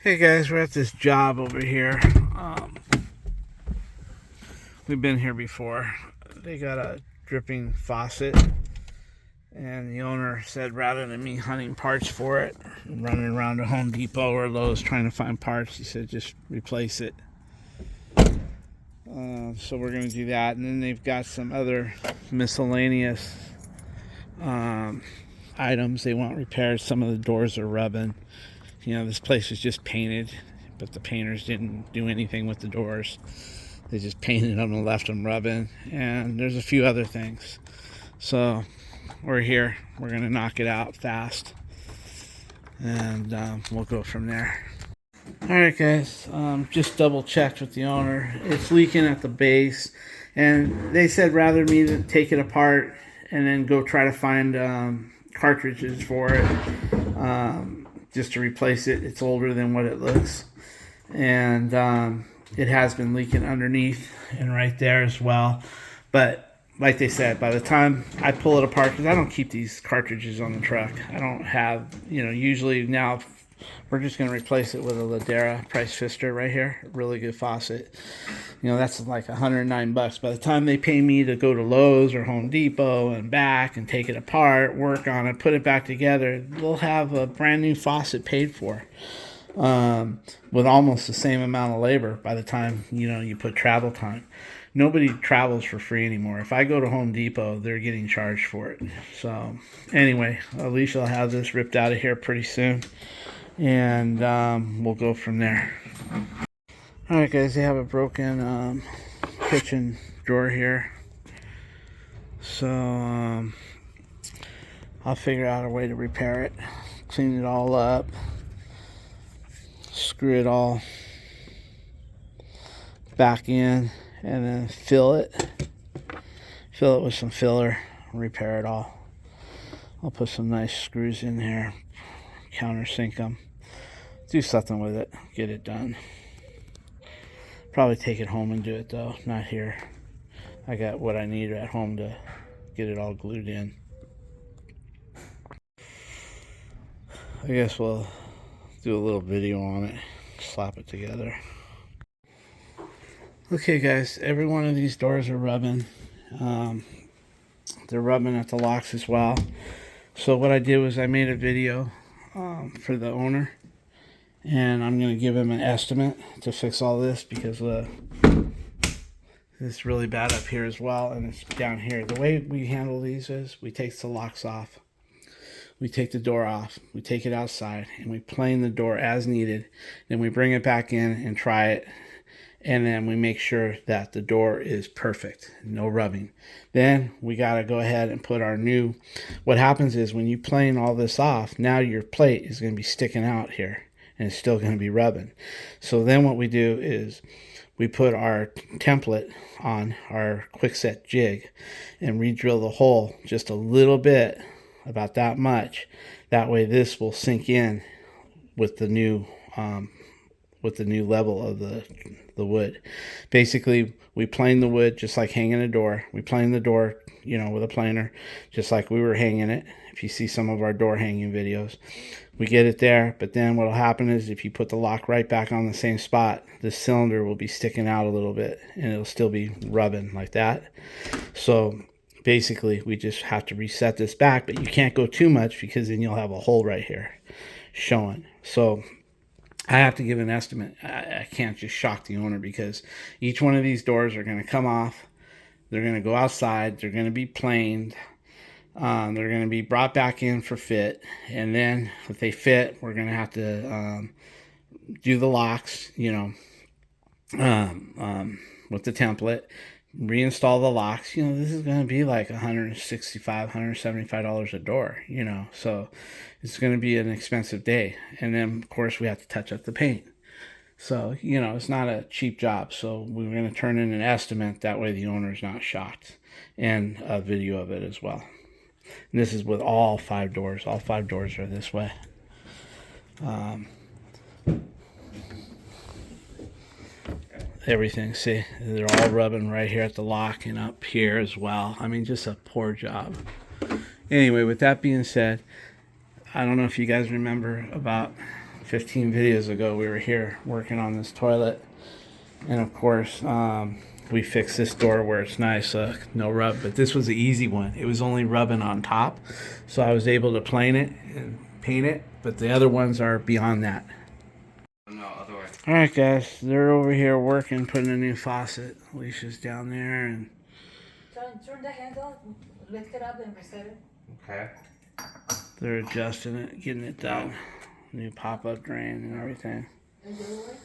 Hey guys, we're at this job over here. We've been here before. They got a dripping faucet, and the owner said rather than me hunting parts for it, and running around to Home Depot or Lowe's trying to find parts, he said just replace it. So we're going to do that, and then they've got some other miscellaneous items they want repaired. Some of the doors are rubbing. You know, this place was just painted, but the painters didn't do anything with the doors. They just painted them and left them rubbing. And there's a few other things. So we're here. We're going to knock it out fast. And we'll go from there. Alright guys, just double checked with the owner. It's leaking at the base. And they said rather me to take it apart and then go try to find cartridges for it. Just to replace it. It's older than what it looks, and it has been leaking underneath and right there as well. But like they said, by the time I pull it apart, because I don't keep these cartridges on the truck, I don't have, usually now we're just going to replace it with a Ladera Price Fister right here, a really good faucet. That's like $109. By the time they pay me to go to Lowe's or Home Depot and back and take it apart, work on it, put it back together, they'll have a brand new faucet paid for with almost the same amount of labor by the time, you put travel time. Nobody travels for free anymore. If I go to Home Depot, they're getting charged for it. So anyway, Alicia will have this ripped out of here pretty soon, and we'll go from there. Alright guys, they have a broken kitchen drawer here. So I'll figure out a way to repair it. Clean it all up. Screw it all back in and then fill it. Fill it with some filler. Repair it all. I'll put some nice screws in here. Countersink them. Do something with it. Get it done. Probably take it home and do it though, not here. I got what I need at home to get it all glued in. I guess we'll do a little video on it, slap it together. Okay guys, every one of these doors are rubbing. They're rubbing at the locks as well. So what I did was I made a video for the owner. And I'm going to give him an estimate to fix all this because it's really bad up here as well, and it's down here. The way we handle these is we take the locks off. We take the door off. We take it outside, and we plane the door as needed. Then we bring it back in and try it. And then we make sure that the door is perfect. No rubbing. Then we got to go ahead and put our new... What happens is when you plane all this off, now your plate is going to be sticking out here. And it's still going to be rubbing. So then what we do is we put our template on our quick set jig and re-drill the hole just a little bit, about that much. That way this will sink in with the new level of the wood. Basically, we plane the wood just like hanging a door. We plane the door, with a planer, just like we were hanging it. If you see some of our door hanging videos, we get it there. But then what will happen is if you put the lock right back on the same spot, the cylinder will be sticking out a little bit and it'll still be rubbing like that. So basically we just have to reset this back, but you can't go too much because then you'll have a hole right here showing. So I have to give an estimate. I can't just shock the owner because each one of these doors are going to come off. They're going to go outside. They're going to be planed. They're going to be brought back in for fit. And then if they fit, we're going to have to do the locks, with the template. Reinstall the locks. This is going to be like $165, $175 a door, so it's going to be an expensive day. And then of course we have to touch up the paint. So, it's not a cheap job. So we're going to turn in an estimate. That way the owner is not shocked, and a video of it as well. And this is with all 5 doors. All 5 doors are this way. Everything, see, they're all rubbing right here at the lock and up here as well. I mean, just a poor job. Anyway, with that being said, I don't know if you guys remember about 15 videos ago, we were here working on this toilet. And of course, we fixed this door where it's nice, no rub. But this was the easy one. It was only rubbing on top. So I was able to plane it and paint it. But the other ones are beyond that. No, other way. Alright guys, they're over here working, putting a new faucet. Alicia's down there and... Turn the handle, lift it up and reset it. Okay. they're adjusting it, getting it done. New pop-up drain and everything. And the other way?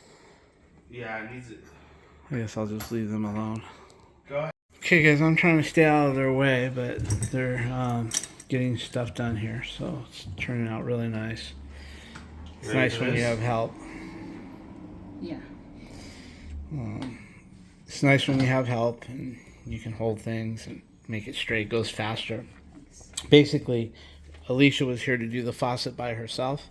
Yeah, it needs it. I guess I'll just leave them alone. Go ahead. Okay guys, I'm trying to stay out of their way, but they're getting stuff done here, so it's turning out really nice. It's nice when you have help. Yeah. It's nice when you have help and you can hold things and make it straight. It goes faster. Basically, Alicia was here to do the faucet by herself,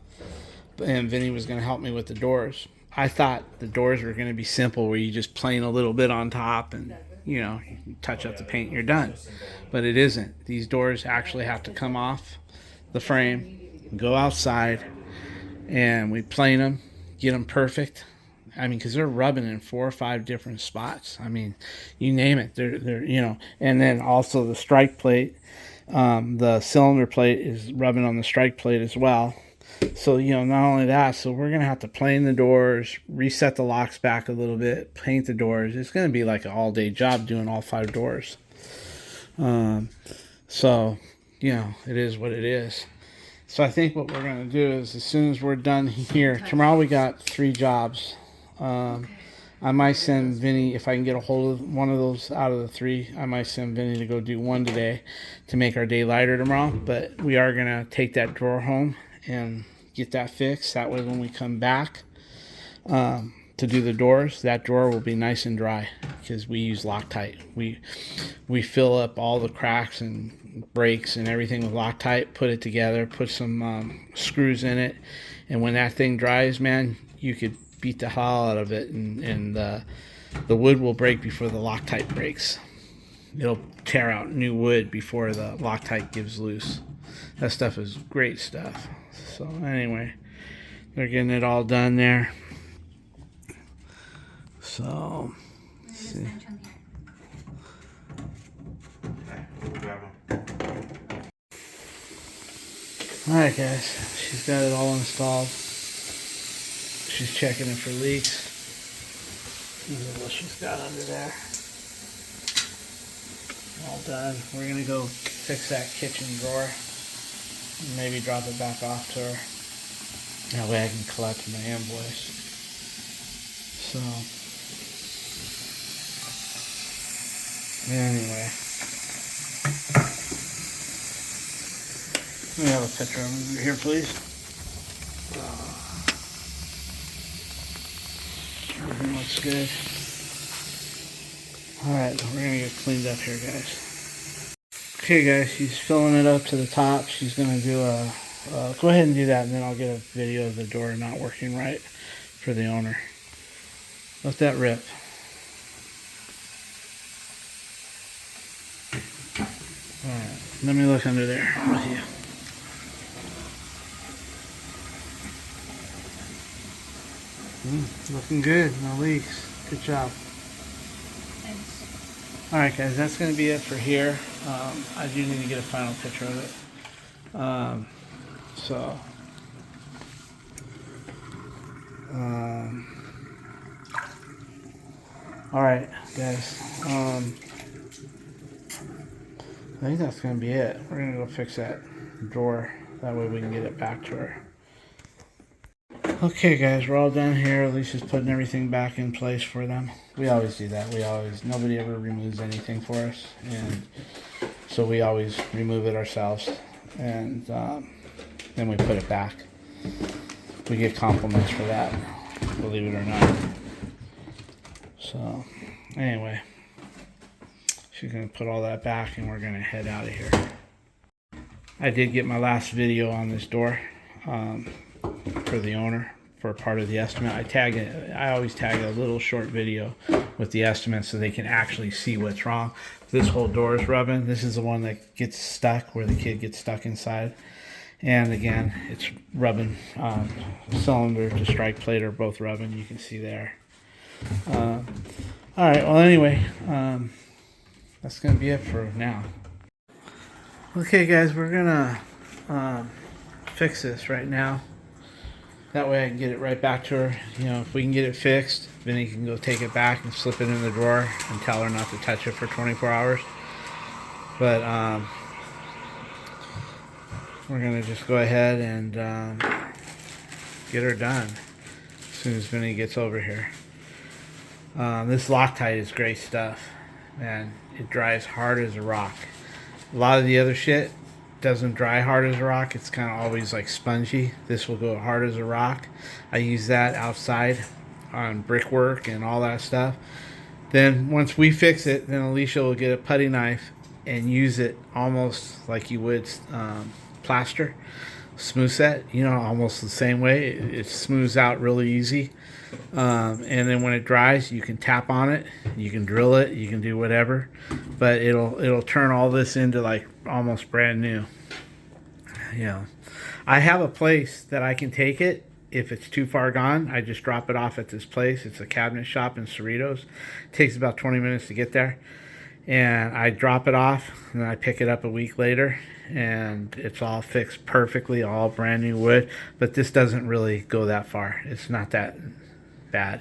and Vinny was going to help me with the doors. I thought the doors were going to be simple, where you just plane a little bit on top and, you know, you touch up the paint, you're done. But it isn't. These doors actually have to come off the frame, go outside, and we plane them, get them perfect. I mean, because they're rubbing in 4 or 5 different spots. I mean, you name it. They're you know, and then also the strike plate, the cylinder plate is rubbing on the strike plate as well. So, you know, not only that, so we're going to have to plane the doors, reset the locks back a little bit, paint the doors. It's going to be like an all-day job doing all 5 doors. So, you know, it is what it is. So I think what we're going to do is, as soon as we're done here, tomorrow we got 3 jobs. I might send Vinny, if I can get a hold of one of those out of the 3, I might send Vinny to go do one today to make our day lighter tomorrow. But we are going to take that drawer home and get that fixed. That way when we come back to do the doors, that drawer will be nice and dry, because we use Loctite. We fill up all the cracks and breaks and everything with Loctite, put it together, put some screws in it, and when that thing dries, man, you could beat the hell out of it, and the wood will break before the Loctite breaks. It'll tear out new wood before the Loctite gives loose. That stuff is great stuff. So anyway, they're getting it all done there. So, let's see. Alright guys, she's got it all installed. She's checking it for leaks. See what she's got under there. All done. We're gonna go fix that kitchen drawer. Maybe drop it back off to her. That way I can collect my invoice. So, anyway. Let me have a picture of him here, please. Everything looks good. Alright, we're gonna get cleaned up here, guys. Okay guys, she's filling it up to the top. She's going to do a, go ahead and do that, and then I'll get a video of the door not working right for the owner. Let that rip. Alright, let me look under there with you. Looking good, no leaks. Good job. Alright guys, that's going to be it for here. I do need to get a final picture of it. Alright guys, I think that's going to be it. We're going to go fix that drawer. That way we can get it back to her. Okay guys, we're all done here. Alicia's putting everything back in place for them. We always do that. Nobody ever removes anything for us, and so we always remove it ourselves, and then we put it back. We get compliments for that, believe it or not. So anyway, she's gonna put all that back, and we're gonna head out of here. I did get my last video on this door for the owner, for part of the estimate. I always tag a little short video with the estimate so they can actually see what's wrong. This whole door is rubbing. This is the one that gets stuck, where the kid gets stuck inside. And again, it's rubbing. Cylinder to strike plate are both rubbing. You can see there. All right. Well, anyway, that's gonna be it for now. Okay, guys, we're gonna fix this right now. That way I can get it right back to her. You know, if we can get it fixed, Vinny can go take it back and slip it in the drawer and tell her not to touch it for 24 hours. But we're gonna just go ahead and get her done as soon as Vinny gets over here. This Loctite is great stuff, man. It dries hard as a rock. A lot of the other shit doesn't dry hard as a rock. It's kind of always like spongy. This will go hard as a rock. I use that outside on brickwork and all that stuff. Then once we fix it, then Alicia will get a putty knife and use it almost like you would plaster. Smooth set, you know, almost the same way. It smooths out really easy. And then when it dries, you can tap on it, you can drill it, you can do whatever, but it'll turn all this into like almost brand new. You know, I have a place that I can take it. If it's too far gone, I just drop it off at this place. It's a cabinet shop in Cerritos. It takes about 20 minutes to get there, and I drop it off and I pick it up a week later, and it's all fixed perfectly, all brand new wood. But this doesn't really go that far. It's not that bad.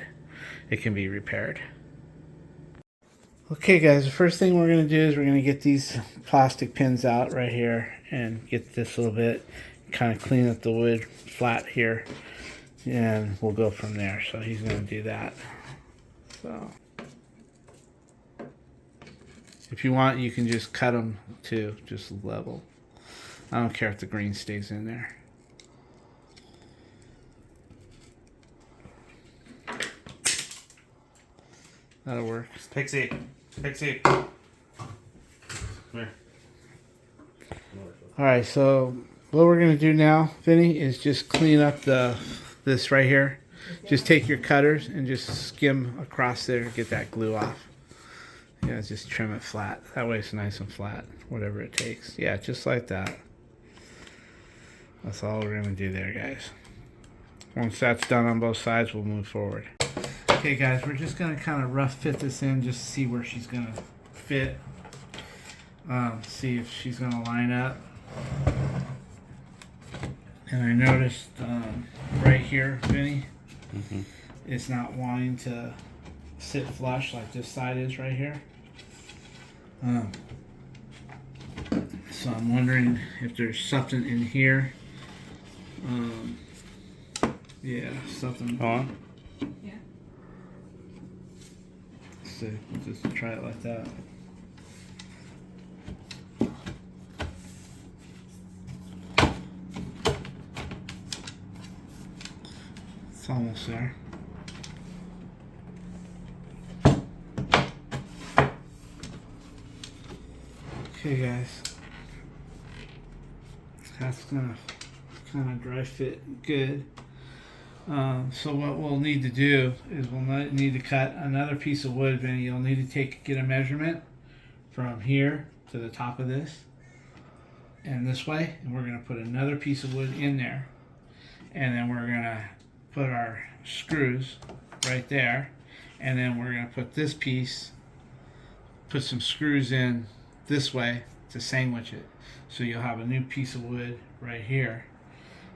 It can be repaired. Okay, guys, the first thing we're going to do is we're going to get these plastic pins out right here and get this a little bit, kind of clean up the wood flat here, and we'll go from there. So he's going to do that. So if you want, you can just cut them too, just level. I don't care if the green stays in there. That'll work. Pixie. Come here. Alright, so what we're going to do now, Vinny, is just clean up this right here. Just take your cutters and just skim across there, get that glue off. Yeah, just trim it flat. That way it's nice and flat, whatever it takes. Yeah, just like that. That's all we're going to do there, guys. Once that's done on both sides, we'll move forward. Okay, guys, we're just going to kind of rough fit this in just to see where she's going to fit. See if she's going to line up. And I noticed right here, Vinny, it's not wanting to sit flush like this side is right here. So I'm wondering if there's something in here. Yeah, something. On. Yeah. So just try it like that. It's almost there. Okay, guys. That's gonna kind of dry fit good. So what we'll need to do is we'll need to cut another piece of wood, Vinny. You'll need to get a measurement from here to the top of this and this way, and we're going to put another piece of wood in there, and then we're going to put our screws right there, and then we're going to put this piece, put some screws in this way to sandwich it. So you'll have a new piece of wood right here,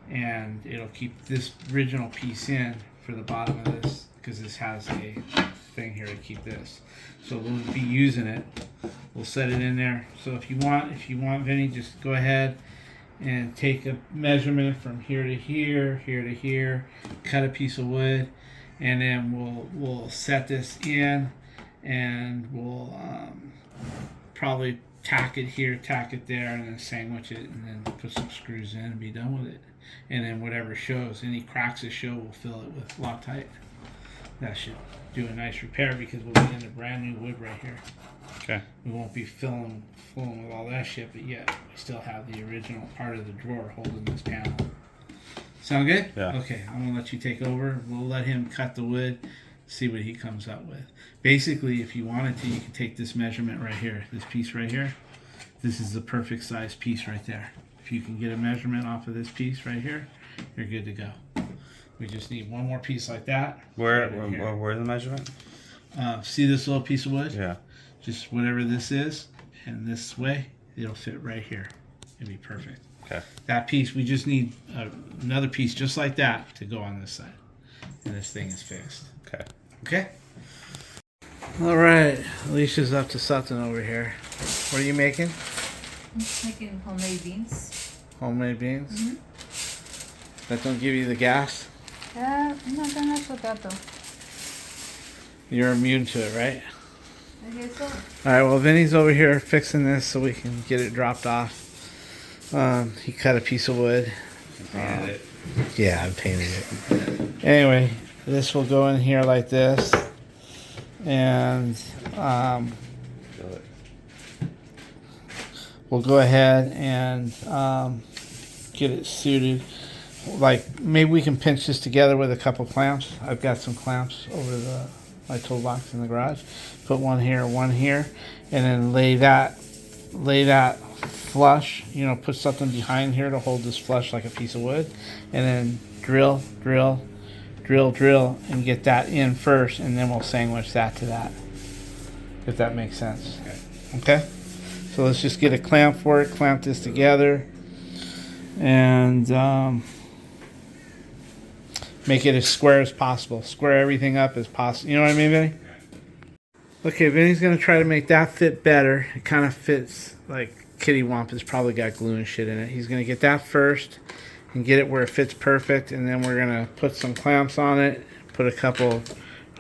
and it'll keep this original piece in for the bottom of this, because this has a thing here to keep this. So we'll be using it. We'll set it in there. So if you want, Vinny, just go ahead and take a measurement from here to here, here to here, cut a piece of wood, and then we'll set this in, and we'll probably tack it here, tack it there, and then sandwich it, and then put some screws in and be done with it. And then whatever shows, any cracks that show, we'll fill it with Loctite. That should do a nice repair, because we'll be in a brand new wood right here. Okay. We won't be filling with all that shit, but yet we still have the original part of the drawer holding this panel. Sound good? Yeah. Okay, I'm gonna let you take over. We'll let him cut the wood, see what he comes up with. Basically, if you wanted to, you could take this measurement right here, this piece right here. This is the perfect size piece right there. If if you can get a measurement off of this piece right here, you're good to go. We just need one more piece like that. Where's the measurement? See this little piece of wood? Yeah. Just whatever this is, and this way, it'll fit right here. It'll be perfect. Okay. That piece, we just need another piece just like that to go on this side. And this thing is fixed. Okay. Okay? All right. Alicia's up to something over here. What are you making? I'm making homemade beans. Homemade beans? Mm-hmm. That don't give you the gas? No, not so that though. You're immune to it, right? I guess so. All right, well, Vinny's over here fixing this so we can get it dropped off. He cut a piece of wood. Painted it. Yeah, I painted it. Anyway, this will go in here like this. And Feel it. we'll go ahead and get it suited. Like, maybe we can pinch this together with a couple clamps. I've got some clamps over my toolbox in the garage. Put one here, and then lay that flush. You know, put something behind here to hold this flush like a piece of wood, and then drill, and get that in first, and then we'll sandwich that to that. If that makes sense. Okay. So let's just get a clamp for it. Clamp this together, and make it as square as possible. Square everything up as possible. You know what I mean, Vinny? Okay, Vinny's going to try to make that fit better. It kind of fits like Kitty Wampus probably got glue and shit in it. He's going to get that first and get it where it fits perfect. And then we're going to put some clamps on it. Put a couple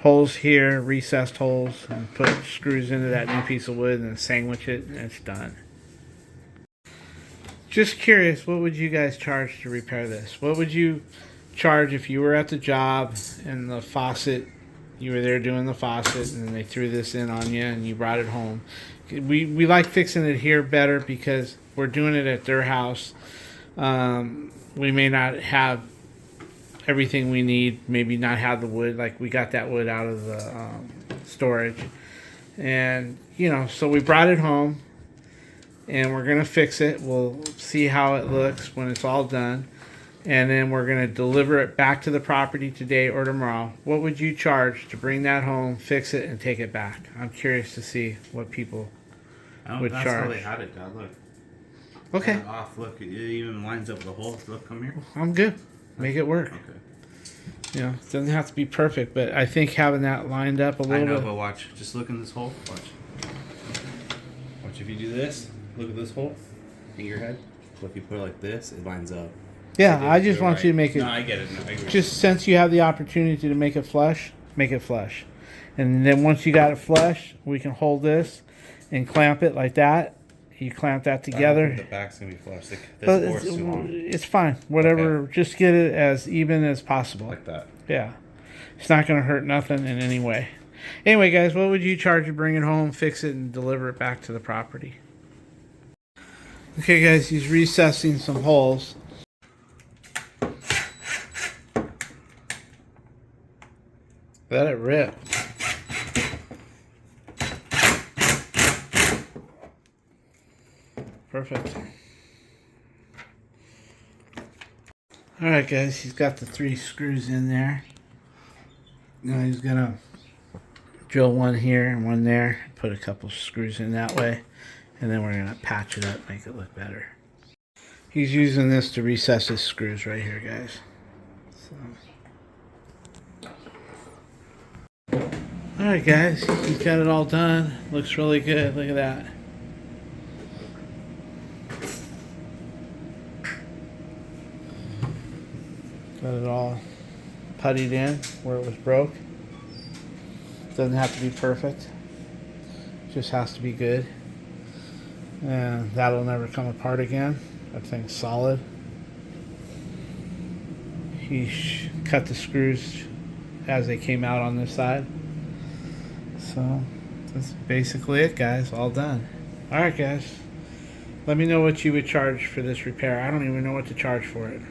holes here, recessed holes. And put screws into that new piece of wood and then sandwich it. And it's done. Just curious, what would you guys charge to repair this? What would you charge if you were at the job and the faucet, you were there doing the faucet and they threw this in on you and you brought it home? We like fixing it here better because we're doing it at their house. We may not have everything we need, maybe not have the wood, like we got that wood out of the storage. And, you know, so we brought it home and we're going to fix it. We'll see how it looks when it's all done. And then we're going to deliver it back to the property today or tomorrow. What would you charge to bring that home, fix it, and take it back? I'm curious to see what people would that's charge. how they had it done. Look. Okay. Off. Look, it even lines up with the holes. Look, come here. I'm good. Make it work. Okay. You know, it doesn't have to be perfect, but I think having that lined up a I little know, bit. but watch. Just look in this hole. Watch. Watch if you do this. Look at this hole. In your head. Look, if you put it like this, it lines up. Yeah, I just want you to make it. No, I get it. No, I agree. Just since you have the opportunity to make it flush, make it flush. And then once you got it flush, we can hold this and clamp it like that. You clamp that I don't together. think the back's gonna be flush. But This board's too long. it's fine. Whatever. Okay. Just get it as even as possible. Like that. Yeah. It's not going to hurt nothing in any way. Anyway, guys, what would you charge to bring it home, fix it, and deliver it back to the property? Okay, guys, he's recessing some holes. Let it rip. Perfect. Alright, guys, he's got the 3 screws in there. Now he's gonna drill one here and one there, put a couple screws in that way, and then we're gonna patch it up, make it look better. He's using this to recess his screws right here, guys. So. Alright, guys, he's got it all done. Looks really good. Look at that. Got it all puttied in where it was broke. Doesn't have to be perfect. Just has to be good. And that'll never come apart again. That thing's solid. He cut the screws as they came out on this side. So that's basically it, guys. All done. Alright, guys. Let me know what you would charge for this repair. I don't even know what to charge for it.